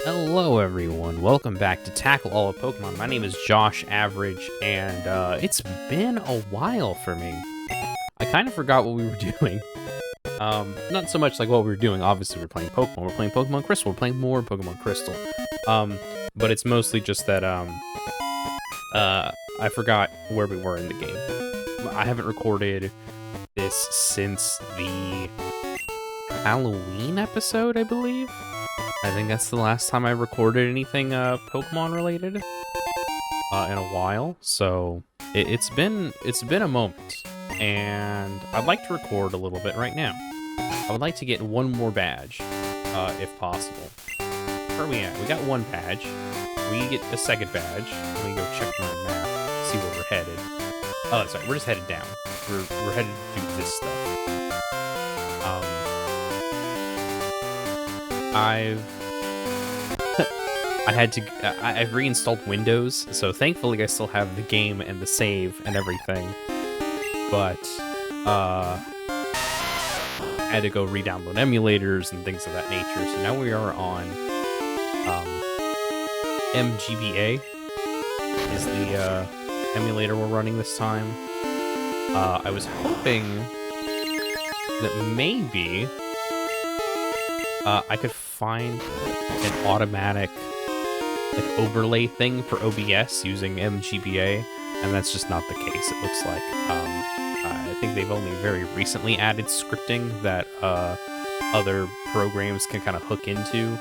Hello everyone, welcome back to Tackle All of Pokemon. My name is Josh Average, and it's been a while for me. I kind of forgot what we were doing. Not so much like what we were doing, obviously we're playing Pokemon, we're playing Pokemon Crystal, we're playing more Pokemon Crystal. But it's mostly just that, I forgot where we were in the game. I haven't recorded this since the Halloween episode, I believe. I think that's the last time I recorded anything Pokemon related in a while. So it's been a moment, and I'd like to record a little bit right now. I would like to get one more badge, if possible. Where are we at? We got one badge. We get a second badge. Let me go check my map, see where we're headed. Oh, that's right. We're just headed down. We're headed to do this stuff. I've reinstalled Windows, so thankfully I still have the game and the save and everything. But I had to go re-download emulators and things of that nature. So now we are on MGBA is the emulator we're running this time. I was hoping that maybe I could find an automatic overlay thing for OBS using MGBA, and that's just not the case, it looks like. I think they've only very recently added scripting that other programs can kind of hook into,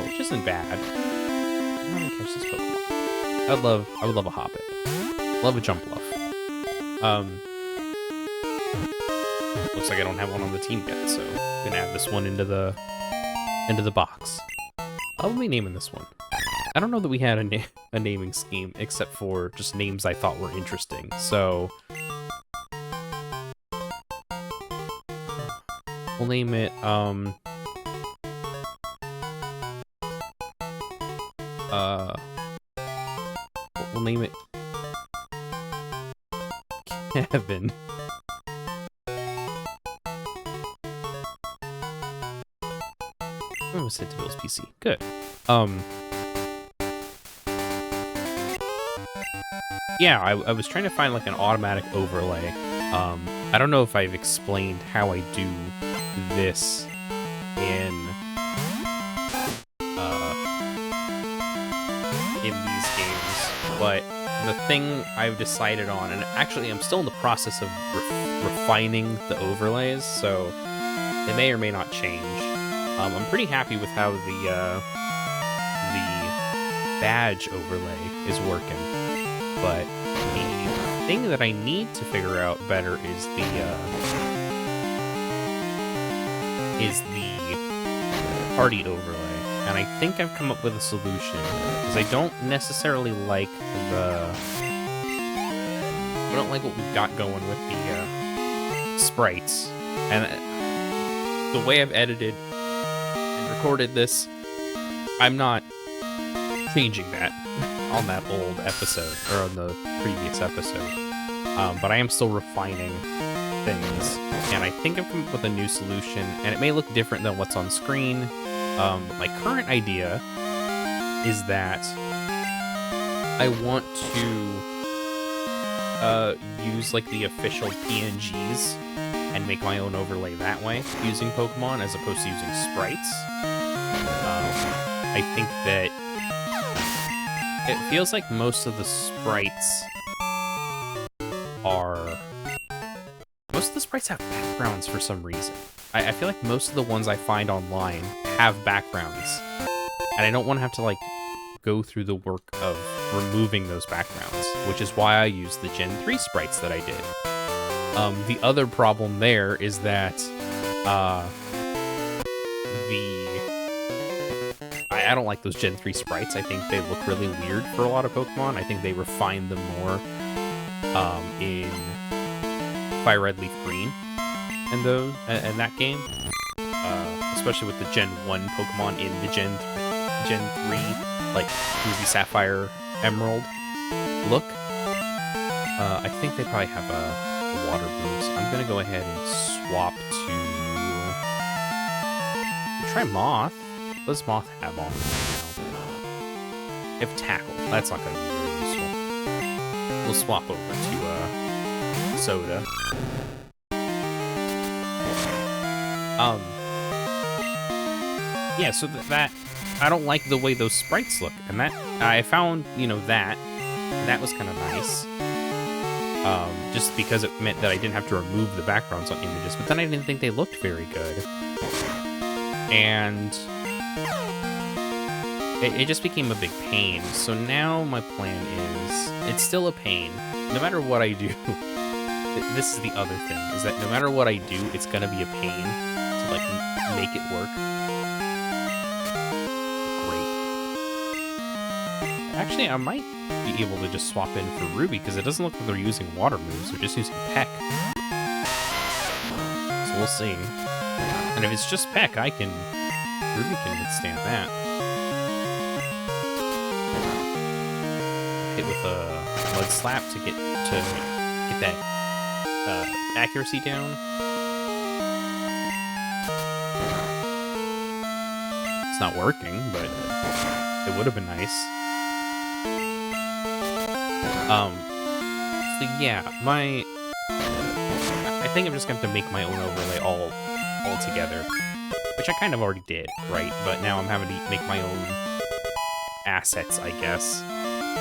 which isn't bad. I'm gonna catch this Pokemon. I would love a Hoppip. Love a Jumpluff. Looks like I don't have one on the team yet, so I'm gonna add this one into the box. I'll be naming this one. I don't know that we had a naming scheme except for just names I thought were interesting. So we'll name it we'll name it Kevin. I was sent to Bill's PC. Good. Yeah, I was trying to find like an automatic overlay. I don't know if I've explained how I do this in these games, but the thing I've decided on, and actually I'm still in the process of refining the overlays, so they may or may not change. I'm pretty happy with how the badge overlay is working, but the thing that I need to figure out better is the party overlay, and I think I've come up with a solution, because I don't necessarily like what we've got going with the sprites, and the way I've edited recorded this, I'm not changing that on that old episode, or on the previous episode, but I am still refining things, and I think I've come up with a new solution, and it may look different than what's on screen, but my current idea is that I want to use like the official PNGs and make my own overlay that way, using Pokemon as opposed to using sprites. I think that it feels like most of the sprites have backgrounds for some reason. I feel like most of the ones I find online have backgrounds, and I don't want to have to like go through the work of removing those backgrounds, which is why I used the Gen 3 sprites that I did. The other problem there is that I don't like those Gen 3 sprites. I think they look really weird for a lot of Pokemon. I think they refine them more in Fire Red Leaf Green and that game, especially with the Gen 1 Pokemon in the Gen 3 like Ruby Sapphire Emerald look. I think they probably have a water boost. I'm gonna go ahead and swap to try Moth. What does Moth have on right now? If Tackle. That's not going to be very useful. We'll swap over to Soda. Yeah, so that I don't like the way those sprites look, and that I found, you know, that was kind of nice. Just because it meant that I didn't have to remove the backgrounds on images, but then I didn't think they looked very good. And it just became a big pain. So now my plan is, it's still a pain, no matter what I do. This is the other thing, is that no matter what I do, it's gonna be a pain to, like, make it work. Actually, I might be able to just swap in for Ruby, because it doesn't look like they're using water moves. They're just using Peck. So we'll see. And if it's just Peck, Ruby can withstand that. Hit with a Mud Slap to get that accuracy down. It's not working, but it would have been nice. So yeah, I think I'm just going to have to make my own overlay all together, which I kind of already did, right? But now I'm having to make my own assets, I guess,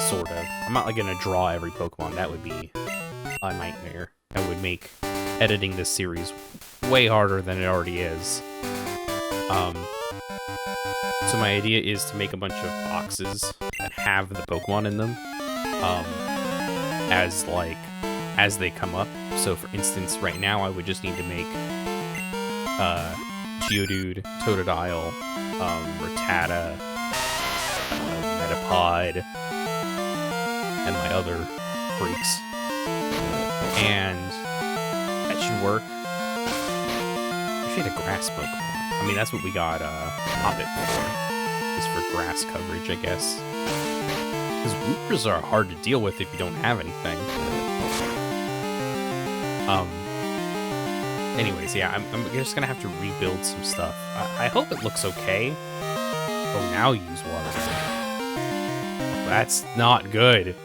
sort of. I'm not like going to draw every Pokemon. That would be a nightmare. That would make editing this series way harder than it already is. So my idea is to make a bunch of boxes that have the Pokemon in them. As they come up. So for instance, right now I would just need to make Geodude, Totodile, Rattata, Metapod, and my other freaks. And that should work. Actually, the grass Pokemon. I mean, that's what we got Hobbit for. Is for grass coverage, I guess. Because Woopers are hard to deal with if you don't have anything. Anyways, yeah, I'm just gonna have to rebuild some stuff. I hope it looks okay. Oh, now use water. That's not good.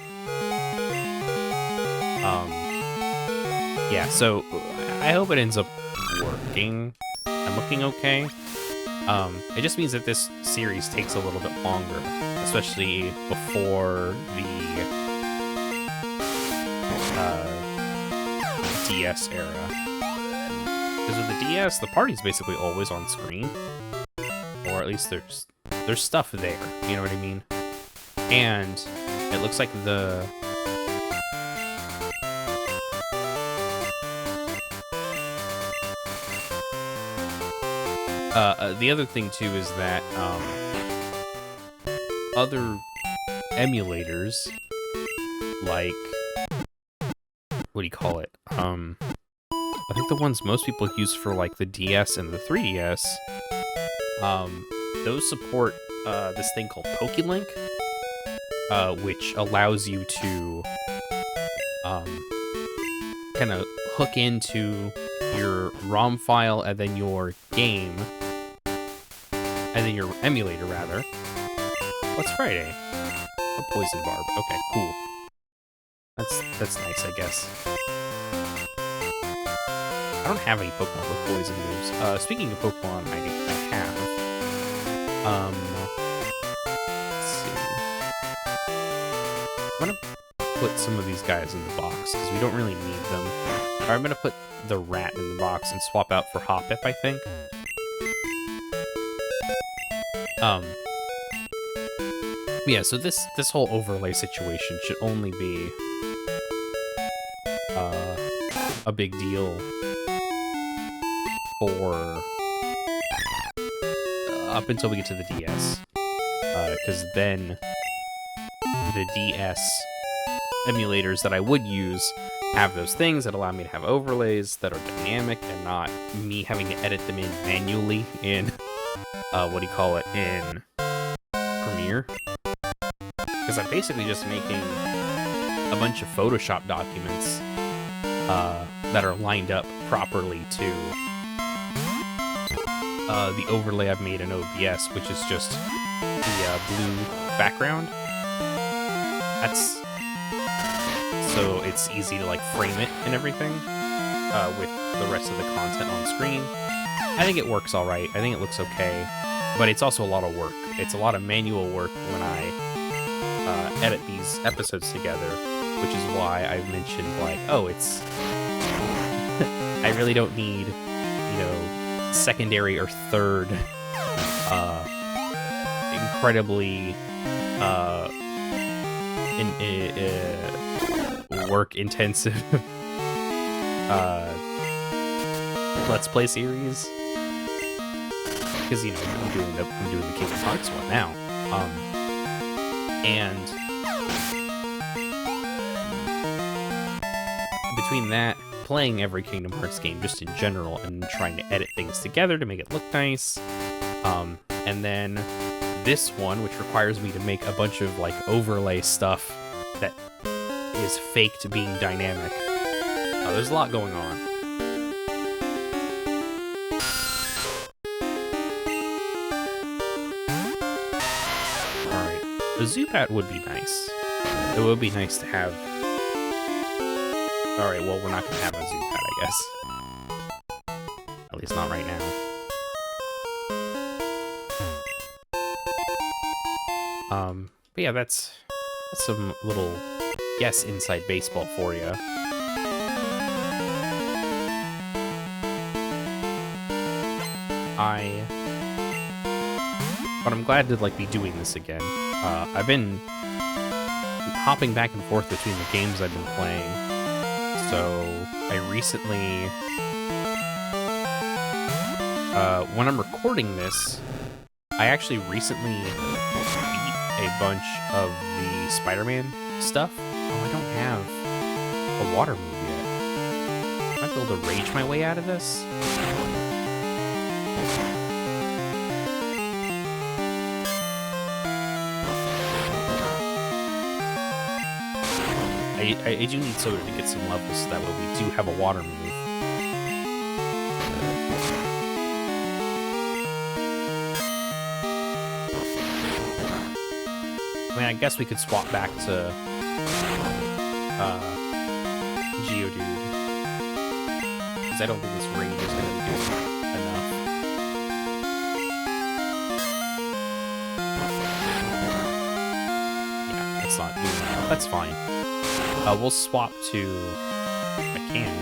Yeah, so I hope it ends up working and looking okay. It just means that this series takes a little bit longer, especially before the DS era. Because with the DS, the party's basically always on screen, or at least there's stuff there. You know what I mean? And it looks like the other thing too is that other emulators, like, what do you call it? I think the ones most people use for like the DS and the 3DS, those support this thing called PokeLink, which allows you to kind of hook into your ROM file and then your game, and then your emulator rather. What's Friday? A Poison Barb. Okay, cool. That's nice, I guess. I don't have any Pokemon with poison moves. Speaking of Pokemon, I have. Let's see. I'm gonna put some of these guys in the box because we don't really need them. Or I'm gonna put the rat in the box and swap out for Hoppip, I think. Yeah, so this whole overlay situation should only be a big deal for up until we get to the DS, because then the DS emulators that I would use have those things that allow me to have overlays that are dynamic and not me having to edit them in manually in in Premiere, because I'm basically just making a bunch of Photoshop documents that are lined up properly to the overlay I've made in OBS, which is just the blue background. That's so it's easy to like frame it and everything with the rest of the content on screen. I think it works all right. I think it looks okay, but it's also a lot of work. It's a lot of manual work when I edit these episodes together, which is why I've mentioned like, oh, it's I really don't need, you know, secondary or third incredibly work intensive Let's Play series, because you know I'm doing the Kingdom Hearts one now, and between that, playing every Kingdom Hearts game just in general, and trying to edit things together to make it look nice, and then this one, which requires me to make a bunch of like overlay stuff that is faked being dynamic. There's a lot going on. Alright, a Zubat would be nice. It would be nice to have... Alright, well, we're not going to have a Zubat, I guess. At least not right now. But yeah, that's some little guess inside baseball for you. But I'm glad to like be doing this again. I've been hopping back and forth between the games I've been playing. So I recently, when I'm recording this, I actually recently beat a bunch of the Spider-Man stuff. Oh, I don't have a water move yet. Am I able to rage my way out of this? I do need Soda to get some levels so that way we do have a water move. I mean, I guess we could swap back to Geodude, because I don't think this rage is going to be good enough. Yeah, it's not doing enough. That's fine. We'll swap to... if I can.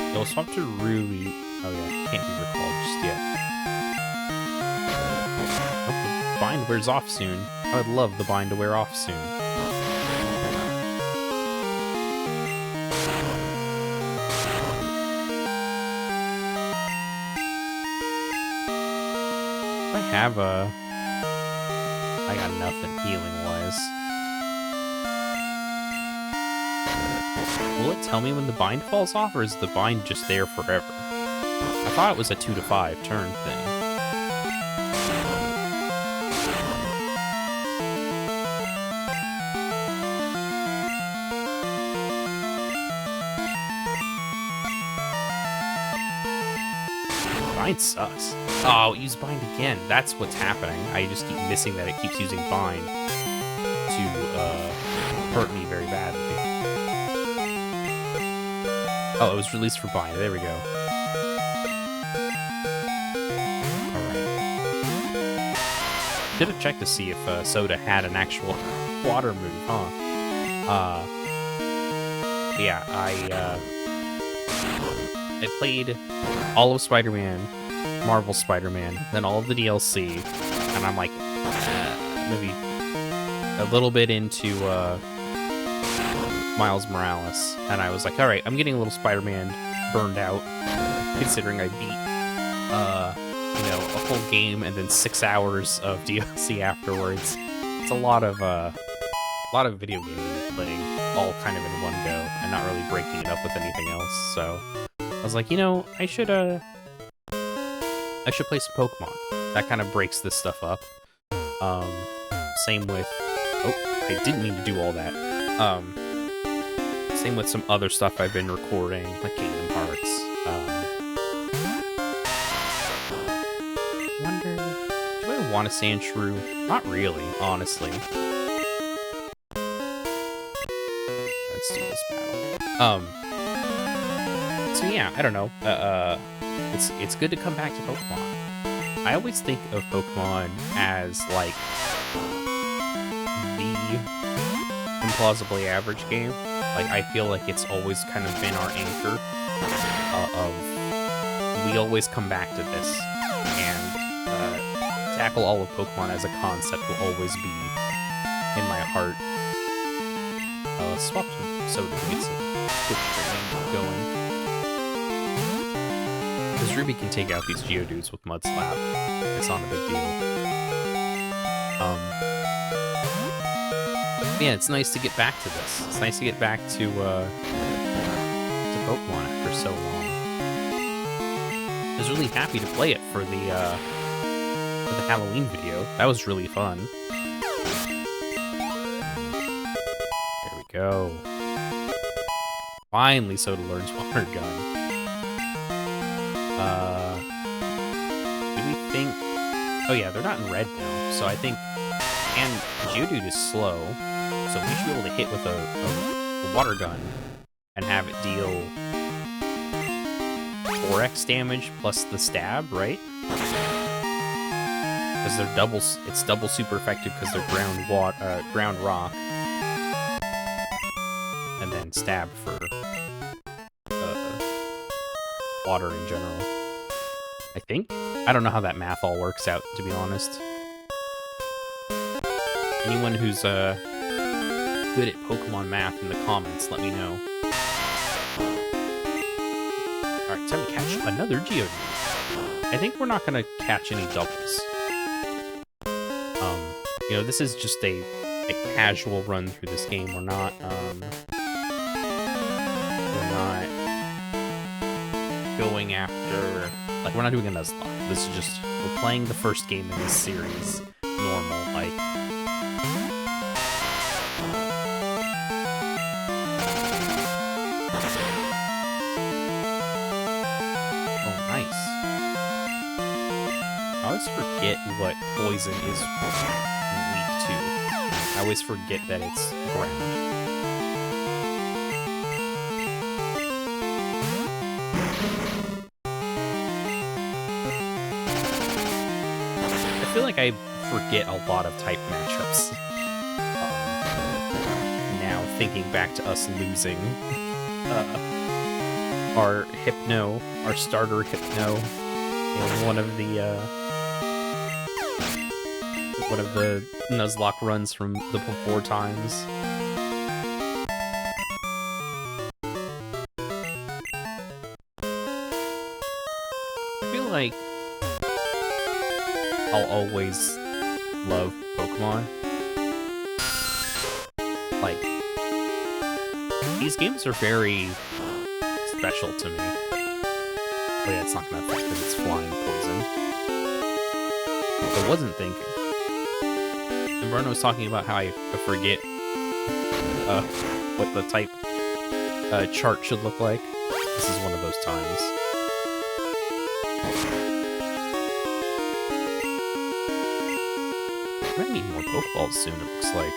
Yeah, we'll swap to Ruby. Oh yeah, can't be recalled just yet. Oh, the bind wears off soon. I would love the bind to wear off soon. I have a... I got nothing healing-wise. Will it tell me when the bind falls off, or is the bind just there forever? I thought it was a 2 to 5 turn thing. Bind sucks. Oh, use bind again. That's what's happening. I just keep missing that it keeps using bind to hurt me very badly. Oh, it was released for bind. There we go. Alright. Should have checked to see if Soda had an actual water move, huh? Yeah, I played all of Spider-Man, Marvel Spider-Man, then all of the DLC, and I'm like, maybe a little bit into, Miles Morales, and I was like, alright, I'm getting a little Spider-Man burned out, considering I beat, you know, a full game and then 6 hours of DLC afterwards. It's a lot of video games I'm playing, all kind of in one go, and not really breaking it up with anything else, so I was like, you know, I should play some Pokemon. That kind of breaks this stuff up. Same with, oh, I didn't mean to do all that. Same with some other stuff I've been recording, like Kingdom Hearts. want a Sandshrew? Not really, honestly. Let's do this battle. So yeah, I don't know. It's good to come back to Pokemon. I always think of Pokemon as, like, the implausibly average game. Like, I feel like it's always kind of been our anchor of we always come back to this, and tackle all of Pokemon as a concept will always be in my heart. Let's swap to Soda to get some Twitch streaming going. Because Ruby can take out these Geodudes with Mud Slap. It's not a big deal. Yeah, it's nice to get back to this. It's nice to get back to Pokemon after so long. I was really happy to play it for the Halloween video. That was really fun. There we go. Finally, Soda learns Water Gun. Do we think... Oh yeah, they're not in red now, so I think... And Geodude is slow, so we should be able to hit with a Water Gun and have it deal 4x damage plus the stab, right? Because they're it's double super effective because they're ground rock. And then stab for water in general. I think? I don't know how that math all works out, to be honest. Anyone who's good at Pokemon math in the comments, let me know. Alright, time to catch another Geodude. I think we're not gonna catch any doubles. You know, this is just a casual run through this game. We're not going after, like, we're not doing a Nuzlocke. This is just, we're playing the first game in this series. Normal, like. Oh, nice. I always forget what poison is weak to. I always forget that it's ground. I feel like I forget a lot of type matchups. Now, thinking back to us losing our Hypno, our starter Hypno, in one of the Nuzlocke runs from the before times. I feel like I'll always love Pokemon. Like, these games are very special to me. Oh yeah, it's not gonna affect because it's flying poison. I wasn't thinking. Inverno was talking about how I forget what the type chart should look like. This is one of those times. I might need more Pokeballs soon, it looks like.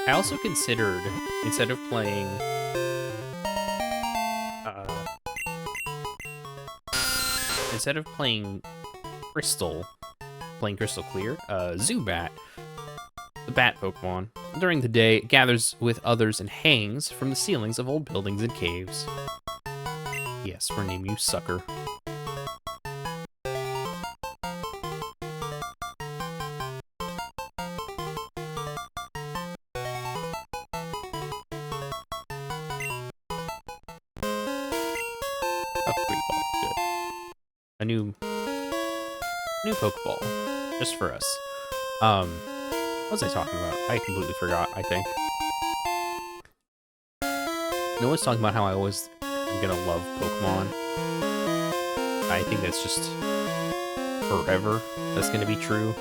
I also considered, instead of playing Crystal Clear, Zubat, the bat Pokemon. During the day, it gathers with others and hangs from the ceilings of old buildings and caves. Yes, we're naming you Sucker. A new Pokeball, just for us. What was I talking about? I completely forgot, I think. No one's talking about how I'm gonna love Pokemon. I think that's just forever that's gonna be true.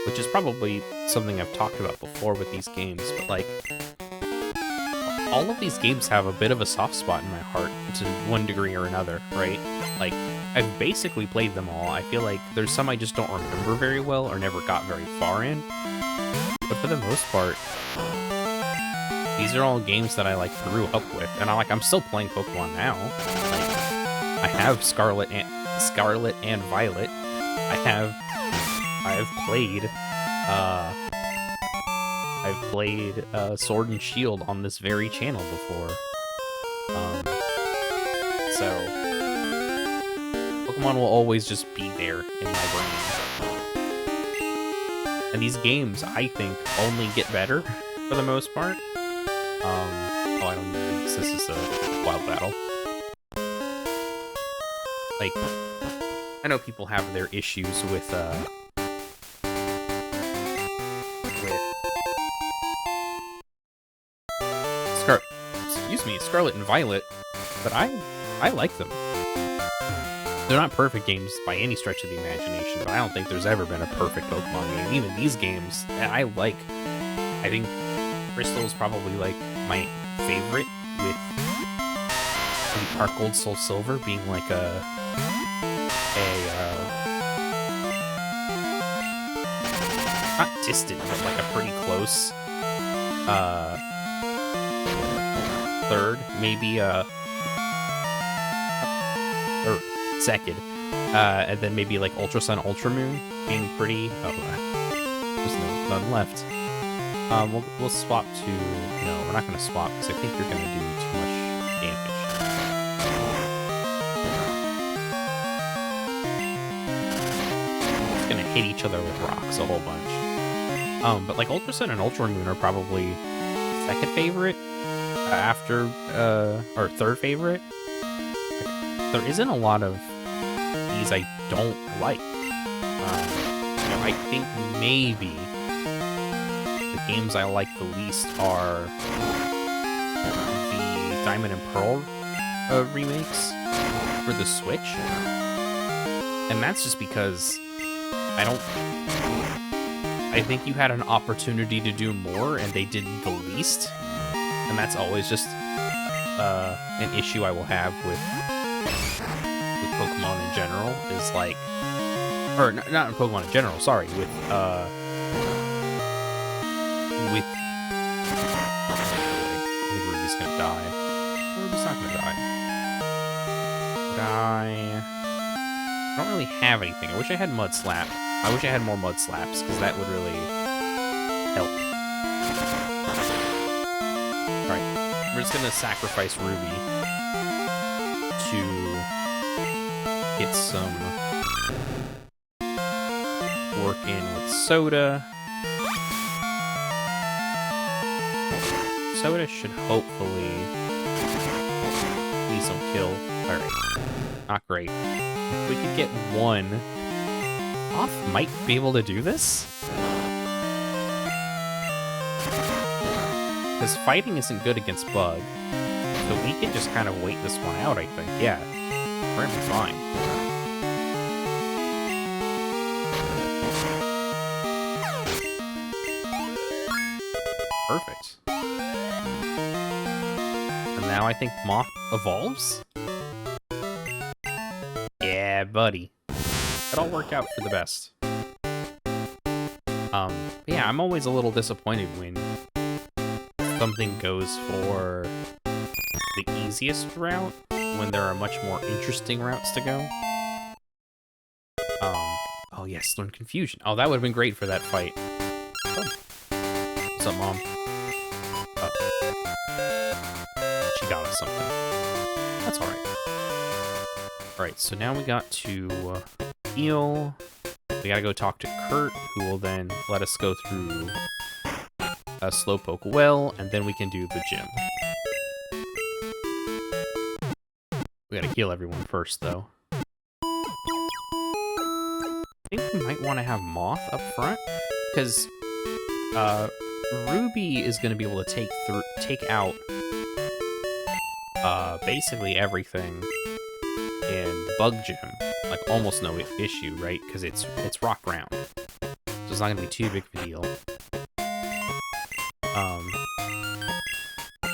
Which is probably something I've talked about before with these games, but like, all of these games have a bit of a soft spot in my heart to one degree or another, right? Like, I've basically played them all. I feel like there's some I just don't remember very well or never got very far in. But for the most part, these are all games that I, like, grew up with. And I'm still playing Pokemon now. Like, I have Scarlet and Violet. I've played Sword and Shield on this very channel before. So Pokemon will always just be there in my brain. And these games, I think, only get better for the most part. Oh, I don't know, this is a wild battle. Like, I know people have their issues with Scarlet and Violet, but I like them. They're not perfect games by any stretch of the imagination, but I don't think there's ever been a perfect Pokemon game. Even these games, I think Crystal is probably, like, my favorite, with Heart Gold, Soul Silver being, like, not distant, but, like, a pretty close, third, maybe, or second, and then maybe, like, Ultra Sun, Ultra Moon being pretty, there's none left. We'll swap to, no, we're not gonna swap, because I think you're gonna do too much damage. It's gonna hit each other with rocks a whole bunch. But, like, Ultra Sun and Ultra Moon are probably second favorite, after, or third favorite. Like, there isn't a lot of these I don't like. You know, I think maybe the games I like the least are the Diamond and Pearl remakes for the Switch. And that's just because I think you had an opportunity to do more and they did the least. And that's always just an issue I will have with Pokemon in general, is like, or not Pokemon in general, sorry, with I think Ruby's gonna die. Ruby's not gonna die. I don't really have anything. I wish I had Mud Slap. I wish I had more Mud Slaps, because that would really help. Alright, we're just gonna sacrifice Ruby to get some work in with Soda. Soda should hopefully be some kill. Alright, not great. If we could get one. Off might be able to do this? Because fighting isn't good against Bug. So we can just kind of wait this one out, I think. Yeah, we're gonna be fine. Perfect. And now I think Moth evolves? Yeah, buddy. It all worked out for the best. Yeah, I'm always a little disappointed when something goes for the easiest route when there are much more interesting routes to go. Oh yes, learn Confusion. Oh, that would have been great for that fight. Oh. What's up, Mom? Oh. She got us something. That's alright. Alright, so now we got to heal. We gotta go talk to Kurt, who will then let us go through a Slowpoke well, and then we can do the gym. We gotta heal everyone first, though. I think we might want to have Moth up front, because Ruby is going to be able to take out basically everything in Bug Gym, like almost no issue, right? Because it's rock ground, so it's not going to be too big of a deal.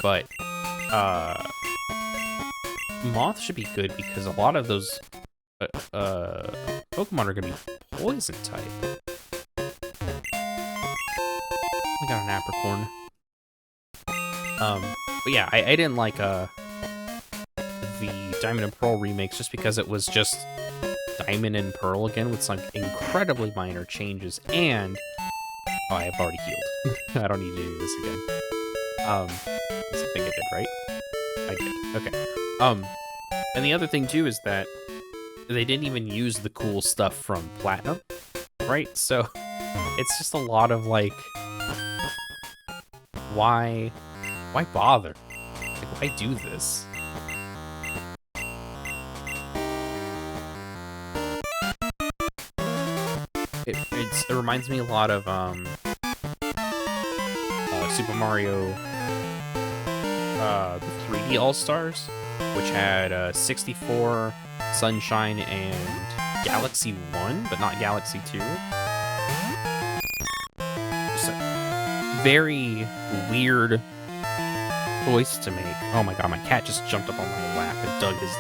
But Moth should be good because a lot of those Pokemon are gonna be poison type. I got an apricorn. But yeah, I didn't like the Diamond and Pearl remakes just because it was just Diamond and Pearl again with some incredibly minor changes, and oh, I have already healed. I don't need to do this again. I think I did, right? I did. Okay. And the other thing too is that they didn't even use the cool stuff from Platinum, right? So it's just a lot of like, why bother? Like, why do this? It reminds me a lot of Super Mario the 3D All-Stars, which had 64, Sunshine, and Galaxy 1, but not Galaxy 2. Just a very weird choice to make. Oh my god, my cat just jumped up on my lap and dug his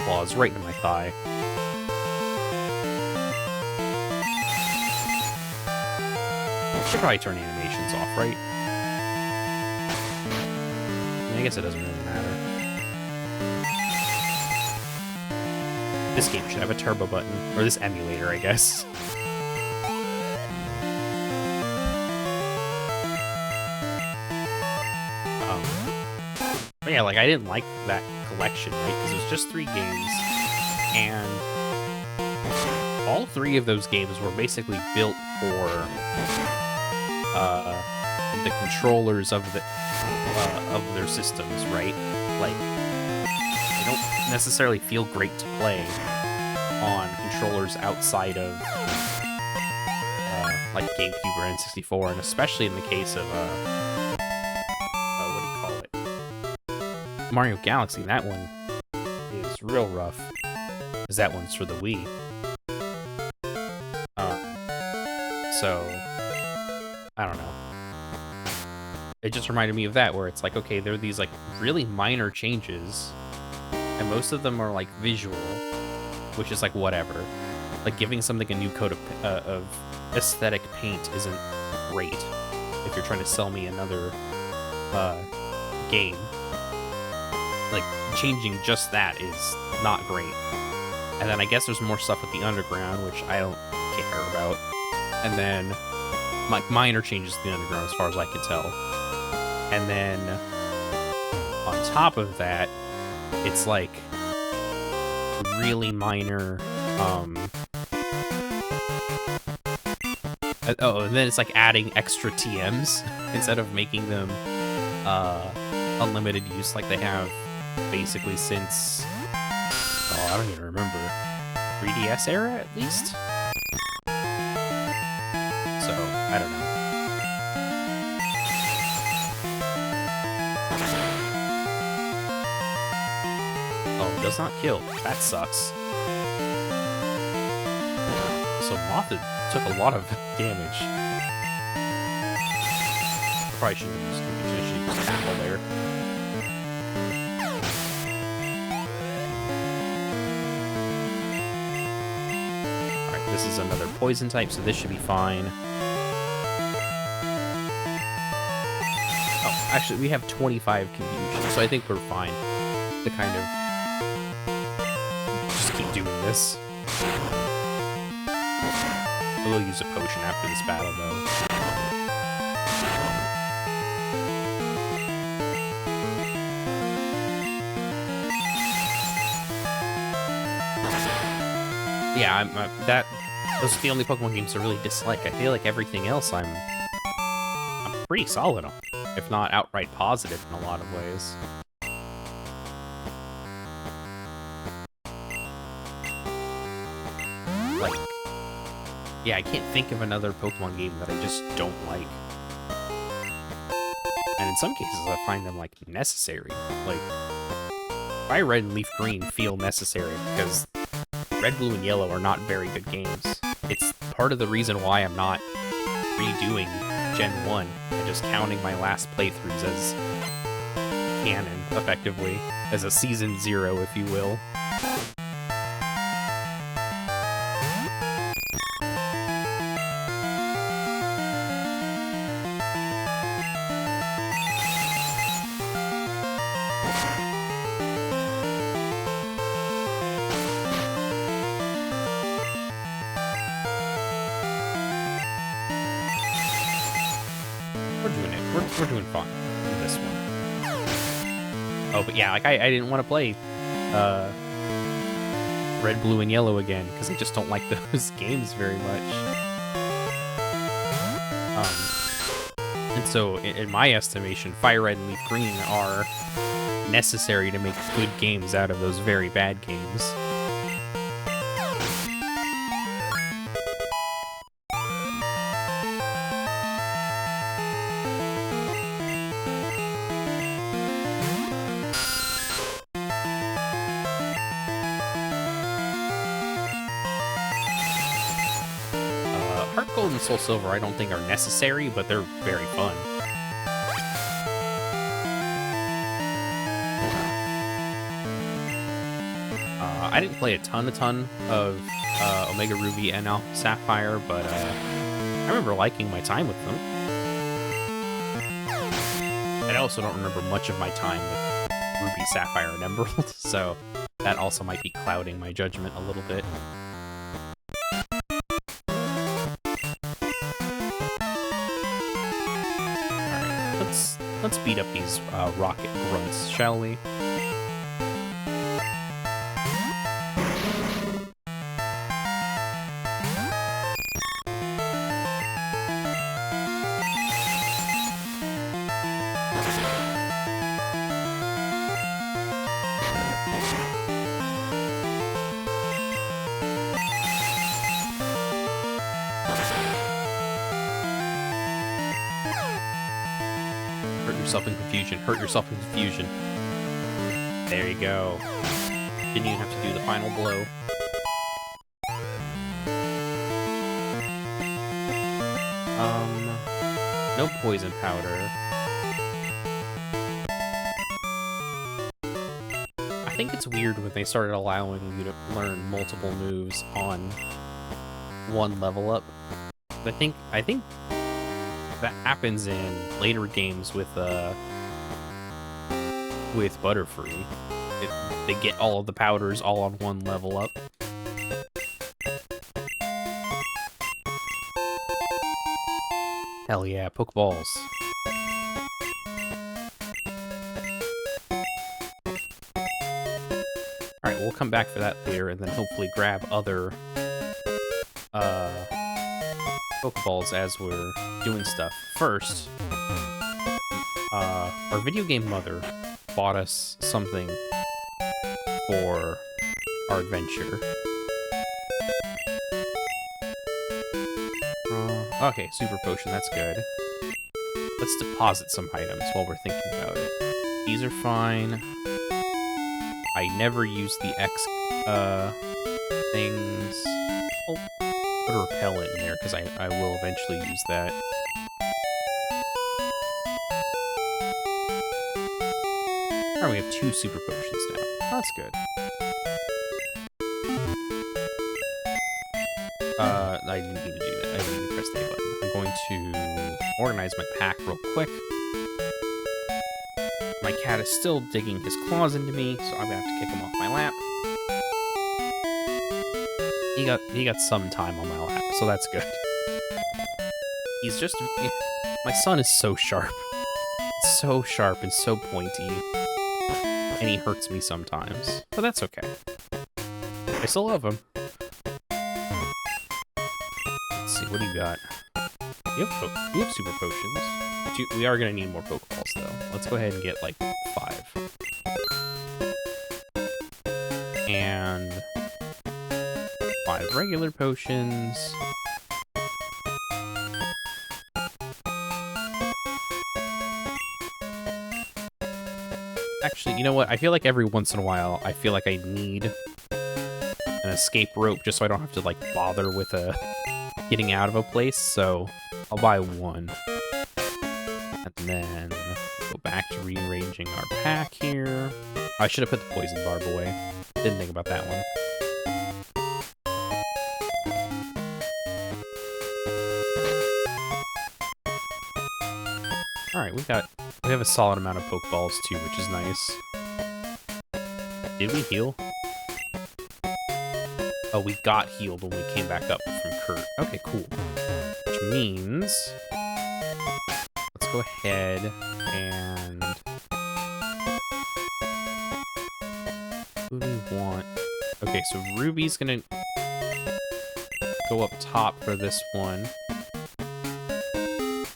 claws right into my thigh. Should probably turn animations off, right? I guess it doesn't really matter. This game should have a turbo button, or this emulator, I guess. But yeah, like, I didn't like that collection, right? Because it was just 3 games, and all 3 of those games were basically built for the controllers of their systems, right? Like, they don't necessarily feel great to play on controllers outside of like GameCube or N64, and especially in the case of what do you call it? Mario Galaxy. That one is real rough, because that one's for the Wii. So I don't know. It just reminded me of that, where it's like, okay, there are these like really minor changes, and most of them are like visual, which is like whatever. Like giving something a new coat of aesthetic paint isn't great if you're trying to sell me another game. Like changing just that is not great. And then I guess there's more stuff with the underground, which I don't care about. And then like minor changes to the underground as far as I can tell. And then on top of that, it's like really minor oh, and then it's like adding extra TMs instead of making them unlimited use like they have basically since, oh, I don't even remember, 3DS era at least? So, I don't know. Oh, it does not kill. That sucks. So Moth took a lot of damage. Probably shouldn't have used tackle there. Alright, this is another poison type, so this should be fine. Oh, actually, we have 25 confusion, so I think we're fine to kind of just keep doing this. I will use a potion after this battle, though. Yeah, those are the only Pokemon games I really dislike. I feel like everything else I'm pretty solid on, if not outright positive in a lot of ways. Like, yeah, I can't think of another Pokemon game that I just don't like. And in some cases, I find them, like, necessary. Like, Fire Red and Leaf Green feel necessary because Red, Blue, and Yellow are not very good games. It's part of the reason why I'm not redoing Gen 1 and just counting my last playthroughs as canon, effectively, as a Season 0, if you will. We're doing fine in this one. Oh, but yeah, like I didn't want to play Red, Blue, and Yellow again because I just don't like those games very much. And so, in my estimation, Fire Red and Leaf Green are necessary to make good games out of those very bad games. Gold and Soul Silver I don't think are necessary, but they're very fun. I didn't play a ton of Omega Ruby and Alpha Sapphire, but I remember liking my time with them. I also don't remember much of my time with Ruby, Sapphire, and Emerald, so that also might be clouding my judgment a little bit. Let's beat up these rocket grunts, shall we? Hurt yourself in confusion. There you go. Didn't even have to do the final blow. No poison powder. I think it's weird when they started allowing you to learn multiple moves on one level up. I think that happens in later games with Butterfree. They get all of the powders all on one level up. Hell yeah, Pokeballs. Alright, we'll come back for that later and then hopefully grab other Pokeballs as we're doing stuff. First, our video game mother bought us something for our adventure. Okay, super potion, that's good. Let's deposit some items while we're thinking about it. These are fine. I never use the X things. I'll put a repellent in there because I will eventually use that. Alright, we have 2 super potions now. That's good. I didn't need to do that. I didn't need to press the A button. I'm going to organize my pack real quick. My cat is still digging his claws into me, so I'm gonna have to kick him off my lap. He got some time on my lap, so that's good. He's just... My son is so sharp. So sharp and so pointy. And he hurts me sometimes, but that's okay. I still love him. Let's see, what do you got? You have super potions. We are gonna need more Pokeballs, though. Let's go ahead and get, like, 5. And 5 regular potions. Actually, you know what? I feel like every once in a while, I feel like I need an escape rope just so I don't have to, like, bother with getting out of a place, so I'll buy 1. And then go back to rearranging our pack here. I should have put the poison barb away. Didn't think about that one. Alright, we have a solid amount of Pokeballs too, which is nice. Did we heal? Oh, we got healed when we came back up from Kurt. Okay, cool. Which means... let's go ahead and... who do we want? Okay, so Ruby's gonna go up top for this one.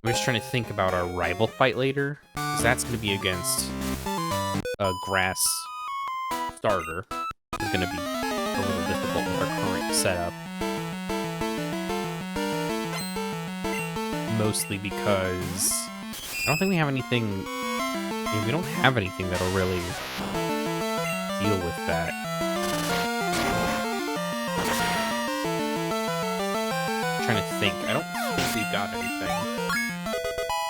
We're just trying to think about our rival fight later, because that's gonna be against a grass starter. It's gonna be a little difficult with our current setup. Mostly because I don't think we have anything. I mean, we don't have anything that'll really deal with that. I'm trying to think. I don't think we've got anything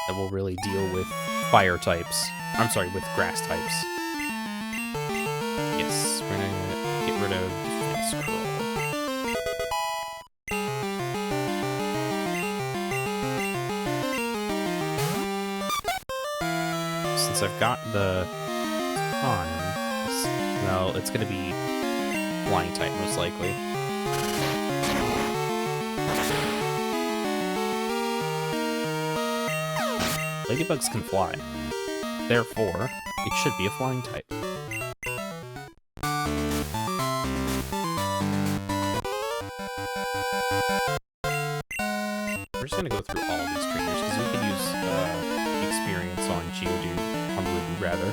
that will really deal with fire types. I'm sorry, with grass types. Yes, we're gonna get rid of Defense Scroll. Since I've got the time, well, it's gonna be Flying type most likely. Ladybugs can fly. Therefore, it should be a flying type. We're just gonna go through all of these trainers because we could use experience on Geodude, on Ruby rather.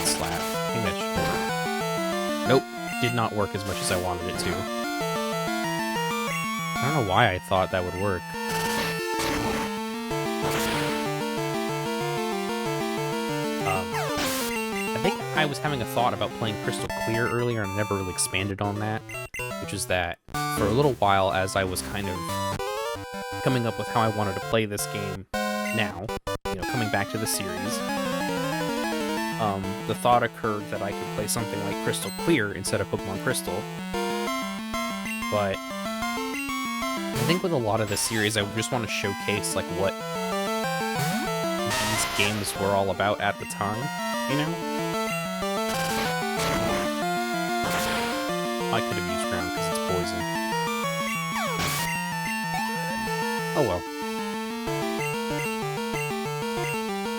Slap. I think that should work. Nope, did not work as much as I wanted it to. I don't know why I thought that would work. I think I was having a thought about playing Crystal Clear earlier and I never really expanded on that, which is that for a little while as I was kind of coming up with how I wanted to play this game now, you know, coming back to the series, the thought occurred that I could play something like Crystal Clear instead of Pokemon Crystal. But I think with a lot of the series, I just want to showcase like what these games were all about at the time, you know? I could have used ground because it's poison. Oh well.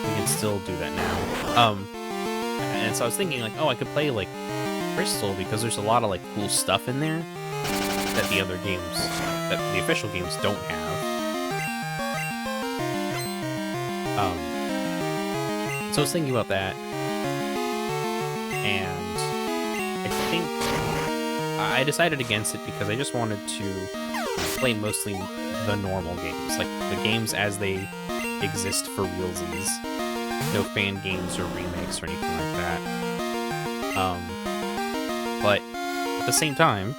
We can still do that now. And so I was thinking, like, oh, I could play, like, Crystal, because there's a lot of, like, cool stuff in there that the other games, that the official games don't have. So I was thinking about that, and I think I decided against it because I just wanted to play mostly the normal games, like, the games as they exist for realsies. No fan games or remakes or anything like that. But at the same time,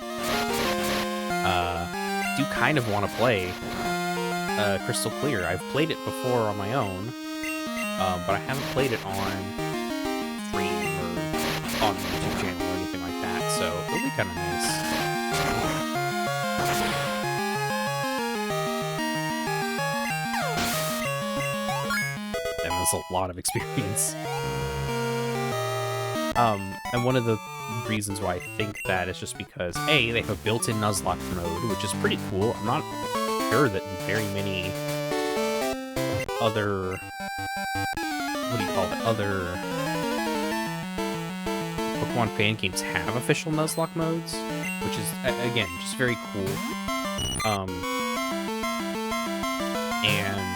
do kind of want to play Crystal Clear. I've played it before on my own, but I haven't played it on stream or on the YouTube channel or anything like that, so it'll be kind of nice. A lot of experience. And one of the reasons why I think that is just because, A, they have a built-in Nuzlocke mode, which is pretty cool. I'm not sure that very many other, what do you call it, other Pokemon fan games have official Nuzlocke modes, which is, again, just very cool. And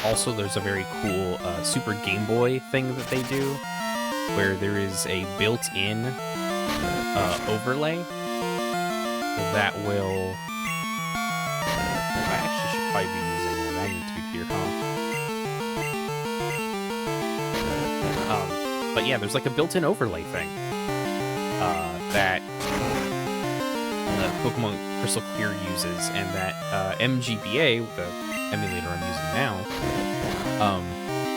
also, there's a very cool Super Game Boy thing that they do, where there is a built-in overlay that will... I actually should probably be using a magnitude here, huh? But yeah, there's like a built-in overlay thing that Pokemon Crystal Clear uses, and that MGBA, the emulator I'm using now,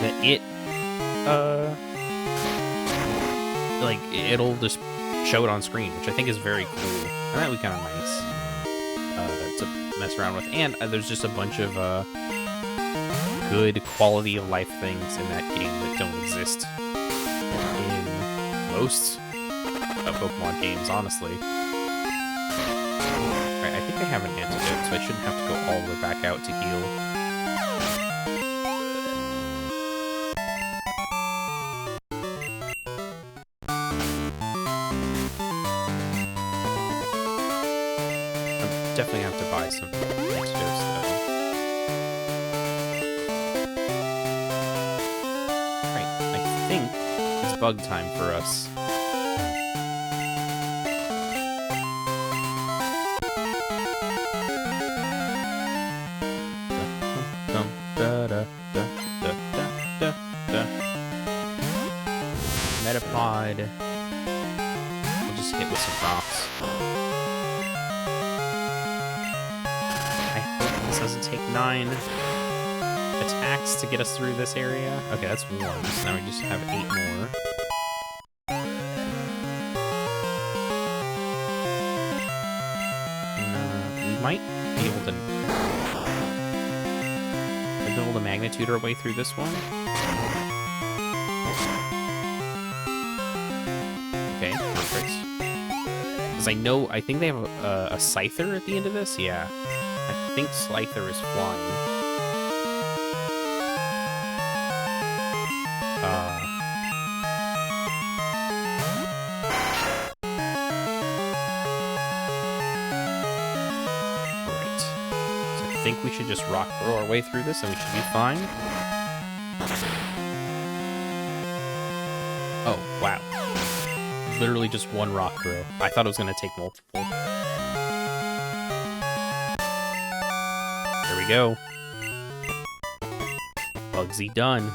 that it like it'll just show it on screen, which I think is very cool, and that would be kind of nice to mess around with. And there's just a bunch of good quality of life things in that game that don't exist in most Pokemon games, honestly. Alright, I think I have an antidote, so I shouldn't have to go all the way back out to heal. Definitely have to buy some antidotes, though. Right, I think it's bug time for us. Metapod. We'll just hit with some rocks. This doesn't take 9 attacks to get us through this area. Okay, that's 1. So now we just have 8 more. We might be able to build a magnitude our way through this one. Okay, perfect. Because I think they have a Scyther at the end of this. Yeah. I think Scyther is flying. Right. So I think we should just rock throw our way through this and we should be fine. Oh, wow. Literally just one rock throw. I thought it was going to take multiple. Go. Bugsy done.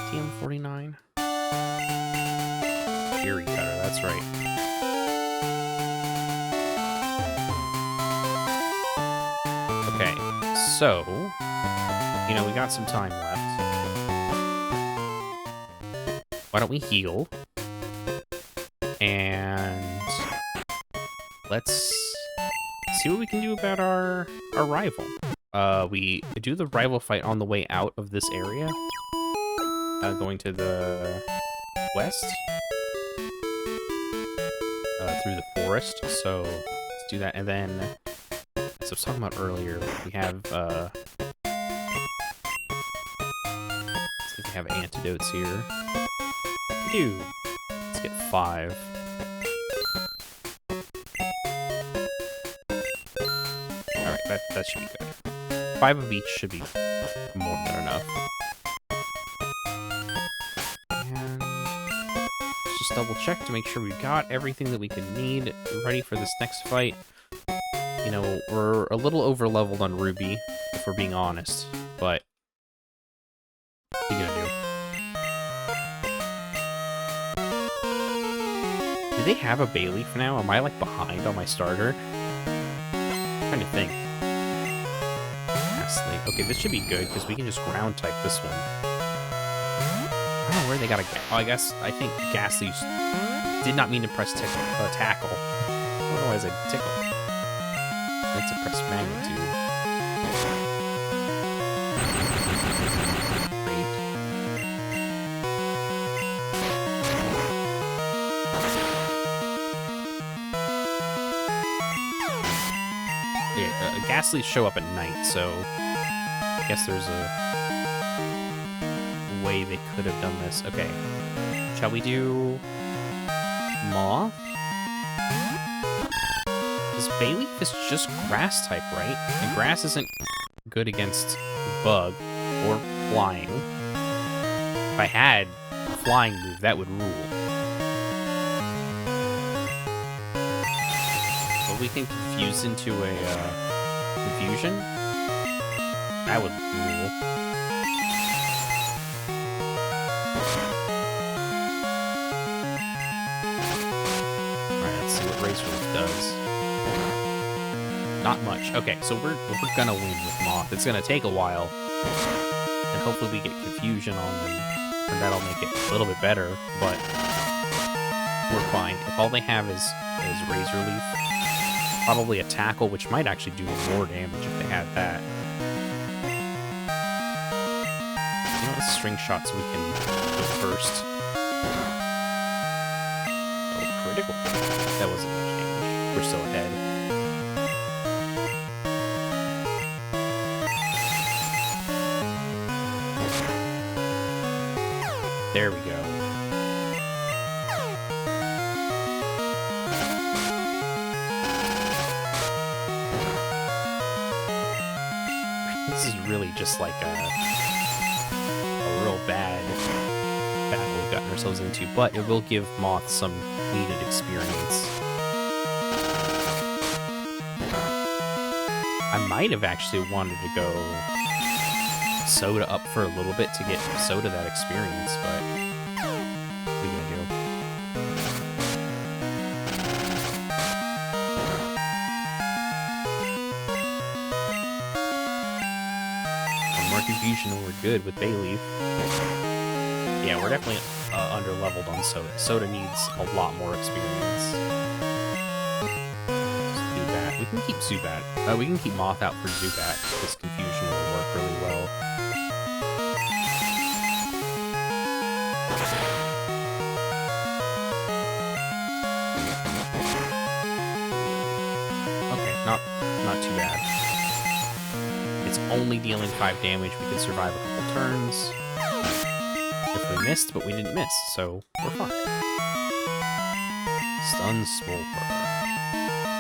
TM49. Fury Cutter, that's right. Okay, so, you know, we got some time left. Why don't we heal? And let's see what we can do about our rival. We do the rival fight on the way out of this area. Going to the west. Through the forest. So let's do that. And then, as I was talking about earlier, we have see if we have antidotes here. We do. Let's get 5. Alright, that should be good. 5 of each should be more than enough. And let's just double check to make sure we've got everything that we could need ready for this next fight. You know, we're a little over leveled on Ruby, if we're being honest, but what are you gonna do? Do they have a Bayleaf now? Am I, like, behind on my starter? I'm trying to think. Ghastly. Okay, this should be good, because we can just ground type this one. I don't know where they got a... Oh, I think Ghastly did not mean to press tackle. I don't know why I said tickle. That's a press magnitude. Ghastlies show up at night, so I guess there's a way they could have done this. Okay, shall we do Moth? This Bayleaf is just grass type, right? And grass isn't good against bug or flying. If I had a flying move, that would rule. So we can confuse into a confusion. That would rule. Alright, let's see what Razor Leaf does. Not much. Okay, so we're gonna win with Moth. It's gonna take a while. And hopefully we get confusion on them. And that'll make it a little bit better, but we're fine. If all they have is Razor Leaf, probably a Tackle, which might actually do more damage if they had that. You know, let's String Shot so we can go first. Oh, critical. That wasn't much damage. We're still ahead. There we go. This is really just like a real bad battle we've gotten ourselves into, but it will give Moth some needed experience. I might have actually wanted to go Soda up for a little bit to get Soda that experience, but what are you gonna do? One more confusion and we're good with Bayleaf. Yeah, we're definitely under-leveled on Soda. Soda needs a lot more experience. Zubat. We can keep Zubat. We can keep Moth out for Zubat. This confusion will work really well. Not too bad. It's only dealing 5 damage. We can survive a couple turns. If we missed, but we didn't miss, so we're fine. Stun Smolder.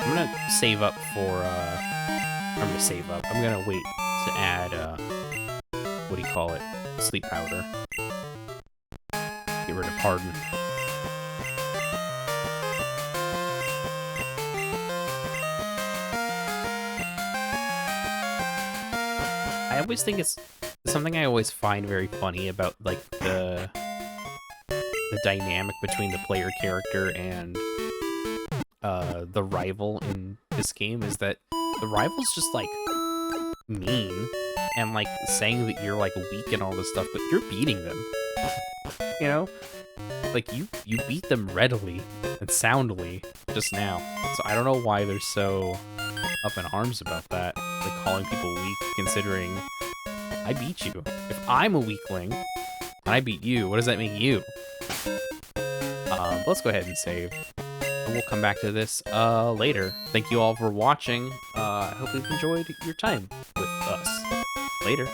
I'm gonna save up for, I'm gonna save up. I'm gonna wait to add, what do you call it? Sleep Powder. Get rid of Harden. I always think it's something I always find very funny about, like, the dynamic between the player character and the rival in this game is that the rival's just, like, mean and, like, saying that you're, like, weak and all this stuff, but you're beating them. You know? Like, you beat them readily and soundly just now. So I don't know why they're so up in arms about that. Like, calling people weak, considering I beat you. If I'm a weakling and I beat you, what does that make you? Let's go ahead and save. And we'll come back to this later. Thank you all for watching. I hope you've enjoyed your time with us. Later.